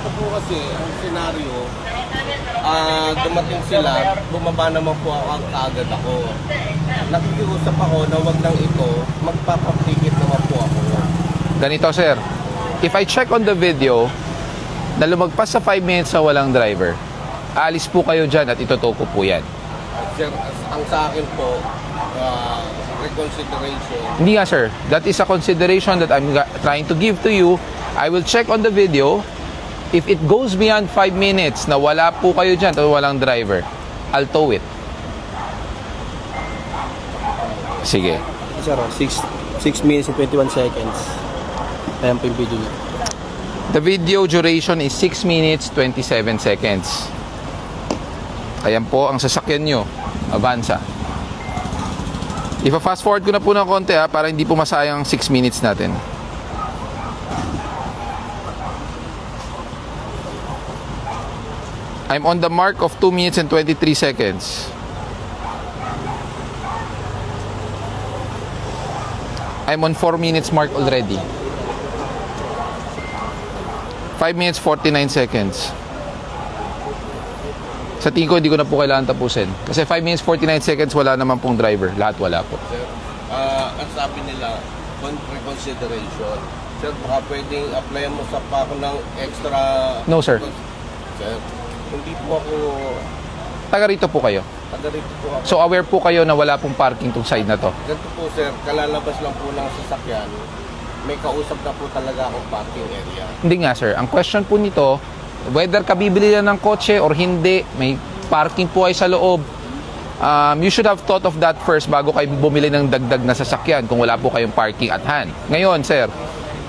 Ito po kasi, ang senaryo, dumating sila, bumaba naman po ako, kaagad ako. Nakikiusap ako na wag lang ito, magpapapikit naman po ako. Ganito, sir. If I check on the video, na lumagpas sa 5 minutes sa walang driver, alis po kayo dyan at itotoko po yan. Sir, ang sa akin po, reconsideration. Hindi nga, sir. That is a consideration that I'm trying to give to you. I will check on the video. If it goes beyond 5 minutes na wala po kayo dyan at walang driver, I'll tow it. Sige. Sir, 6 minutes and 21 seconds. Ayan po yung video niya. The video duration is 6 minutes 27 seconds. Ayan po ang sasakyan nyo. Avanza. Ipa-fast forward ko na po ng konti para hindi po masayang 6 minutes natin. I'm on the mark of 2 minutes and 23 seconds. I'm on 4 minutes mark already. 5 minutes 49 seconds. Sa tingin ko, hindi ko na po kailangan tapusin. Kasi 5 minutes 49 seconds, wala naman pong driver. Lahat wala po. Sir, ang sabi nila, reconsideration. Sir, baka pwedeng applyan mo sa pako ng extra... No, sir. Sir, hindi po ako... Taga rito po kayo. Taga rito po ako. So aware po kayo na wala pong parking tong side na to. Ganito po, sir, kalalabas lang po ng sasakyan. May kausap na po talaga akong parking area. Hindi nga, sir. Ang question po nito, whether kabibili na ng kotse or hindi, may parking po ay sa loob. You should have thought of that first bago kayo bumili ng dagdag na sasakyan kung wala po kayong parking at hand. Ngayon, sir,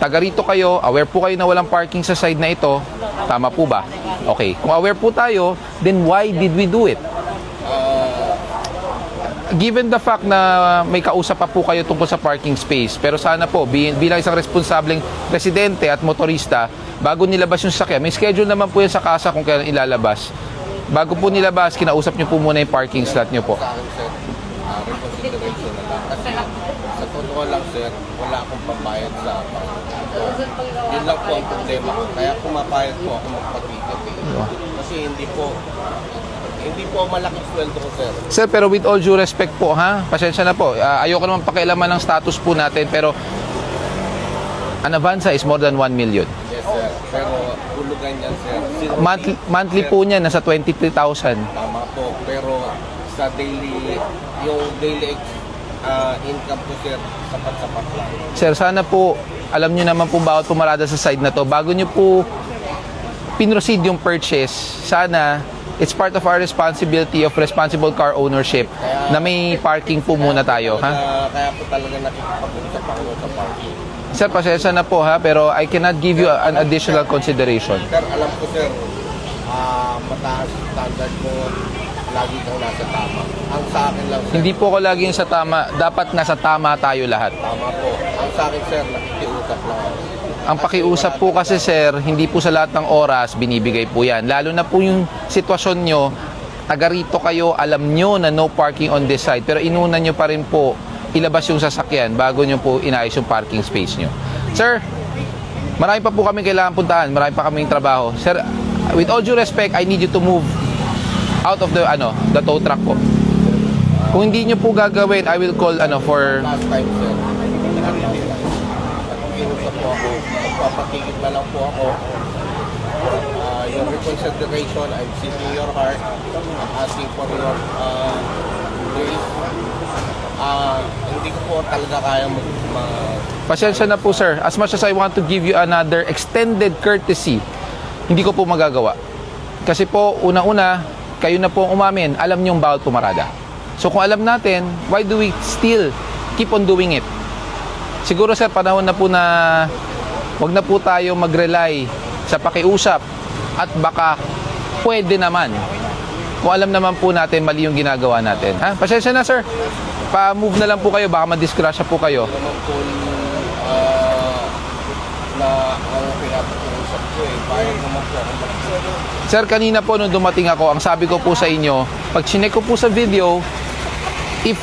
taga rito kayo, aware po kayo na walang parking sa side na ito. Tama po ba? Okay. Kung aware po tayo, then why did we do it? Given the fact na may kausap pa po kayo tungkol sa parking space, pero sana po, bilang isang responsableng residente at motorista, bago nilabas yung sasakyan, may schedule naman po yan sa kasa kung kailan ilalabas. Bago po nilabas, kinausap nyo po muna yung parking slot nyo po. Sa akin, sir, reconsideration na lang. Kasi sa totoo lang, sir, wala akong pambayad sa yun lang po ang problema ko. Kaya pumapayad po ako magpatiket. Kasi hindi po malaking sweldo ko, sir. Sir, pero with all due respect po, ha? Pasensya na po. Ayoko naman pakialaman ng status po natin, pero an Avanza is more than 1 million. Yes, sir. Pero hulugan yan, sir. Monthly po niya, nasa 23,000. Tama po. Pero sa daily, yung daily income ko, sir, sapat-sapat lang. Sir, sana po, alam nyo naman po bawat pumarada sa side na to. Bago nyo po pinroceed yung purchase, sana it's part of our responsibility of responsible car ownership na may parking po muna tayo, ha? Kaya po talaga nakikipag-usap ako sa parking. Sir, pasensya na po, ha? Pero I cannot give you an additional consideration. Sir, alam ko, sir, mataas standard mo, lagi kang nasa tama. Ang sa akin lang, sir, Hindi po ako laging sa tama. Dapat nasa tama tayo lahat. tama po. Ang sa akin, sir, nakikiusap lang ako. Ang pakiusap po kasi, sir, hindi po sa lahat ng oras binibigay po yan. Lalo na po yung sitwasyon nyo, taga rito kayo, alam nyo na no parking on this side, pero inuna nyo pa rin po ilabas yung sasakyan bago nyo po inayos yung parking space nyo. Sir, marami pa po kami kailangan puntahan, marami pa kaming trabaho. Sir, with all due respect, I need you to move out of the tow truck po. Kung hindi nyo po gagawin, I will call for... Last time, sir, nakikiusap po ako, magpapatigit na lang po ako. Your reconsideration, I'm seeking your heart, I'm asking for your grace. Hindi ko po talaga kaya Pasensya na po, sir. As much as I want to give you another extended courtesy, hindi ko po magagawa. Kasi po, una-una, kayo na po umamin, alam niyong bawal pumarada. So kung alam natin, why do we still keep on doing it? Siguro, sir, panahon na po na wag na po tayo mag-rely sa pakiusap at baka pwede naman. Kung alam naman po natin mali yung ginagawa natin. Ha? Pasensya na, sir. Pa-move na lang po kayo, baka madisgrasya po kayo. naman po na ang pinapakiusap ko bayad naman po ako Sir, kanina po nung dumating ako, ang sabi ko po sa inyo, pag chinek ko po sa video, If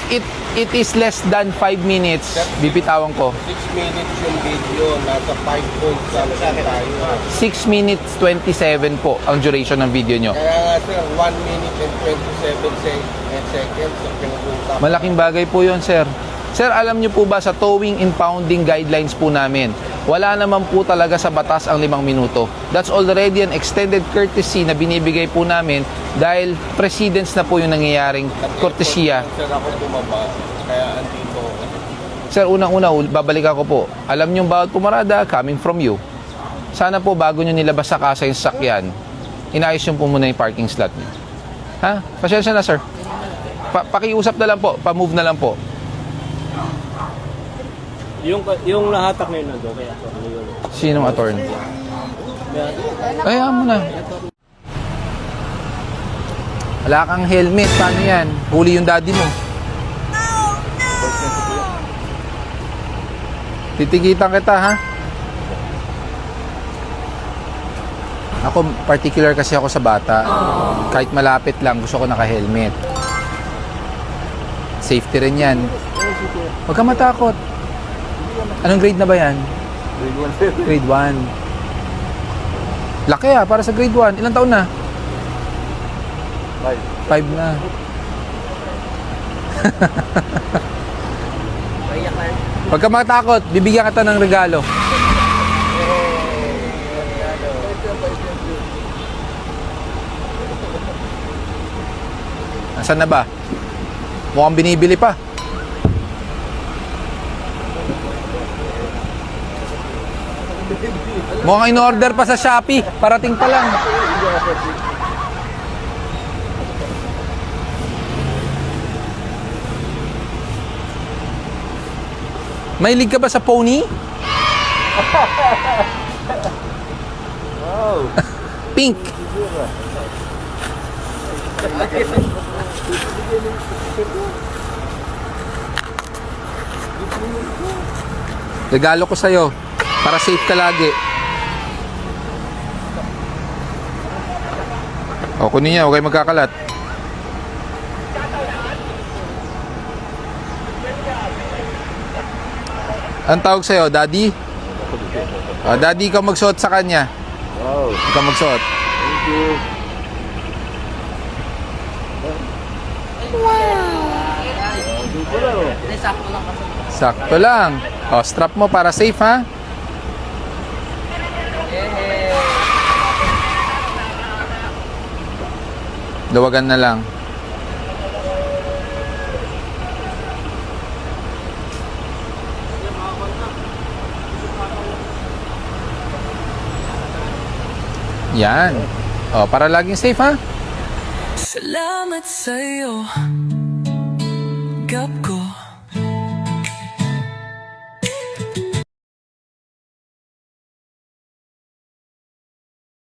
it is less than 5 minutes, bibitawan ko. 6 minutes yung video, nasa 5 points lang tayo. 6 minutes 27 po ang duration ng video nyo. Kaya nga sir, 1 minute and 27 seconds ang pinag-uusapan. Malaking bagay po yon, sir. Sir, alam nyo po ba sa towing and pounding guidelines po namin, wala naman po talaga sa batas ang 5 minuto. That's already an extended courtesy na binibigay po namin dahil precedence na po yung nangyayaring kortesiya. Sir, ako bumaba, kaya andito. Sir, unang-una, babalik ako po. Alam nyo bawat pumarada coming from you. Sana po bago nyo nilabas sa kasa yung sakyan, inayos nyo po muna yung parking slot nyo. Ha? Pasensya na, sir. Pakiusap na lang po, pa-move na lang po. Yung nahatak ngayon nandun, kaya yun. Sinong attorney? Ayaw mo na. Wala kang helmet. Paano yan? Huli yung daddy mo. Titigitan kita, ha? Ako, particular kasi ako sa bata. Kahit malapit lang, gusto ko naka-helmet. Safety rin yan. Huwag ka matakot. Anong grade na ba yan? Grade 1. Grade 1. Laki para sa grade 1. Ilang taon na? 5 na. Huwag ka matakot. Bibigyan kita ng regalo. Nasaan na ba? Mukhang binibili pa. Mukhang in-order pa sa Shopee. Parating pa lang. Mahilig ka ba sa pony? Wow. Pink. Regalo ko sa'yo para safe ka lagi. O, kunin niya. Huwag kayo magkakalat. Ang tawag sa'yo, Daddy? O, Daddy, ikaw magsuot sa kanya. Wow. Ikaw magsuot. Thank you. Sakto lang. O, strap mo para safe, ha? Dawagan na lang. Yan. O, para laging safe, ha? Salamat sa'yo, Gap ko